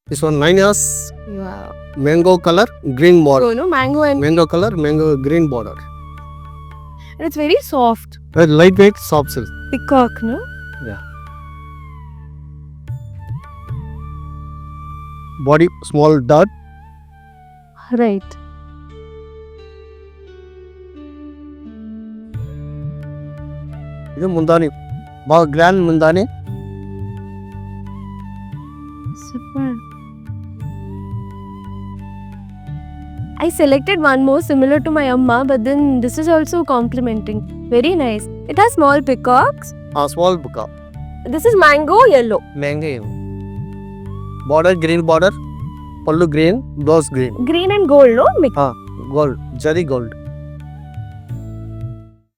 This one 9 years. Wow. Mango color, green border. So, no, mango and Mango color, mango green border. it's very soft. Lightweight, soft silk. Peacock, no? Yeah. Body small dot. Right. ಇದು ಮುಂದಾನಿ ಭಾಳ grand ಮುಂದಾನಿ. Super. I selected one more similar to my amma, but then this is also complimenting. Very nice. It has small peacocks. Small buka. This is mango yellow. Mango. Border green border. Pallu green, blouse green. Green and gold, no? Mix. Gold, jari gold.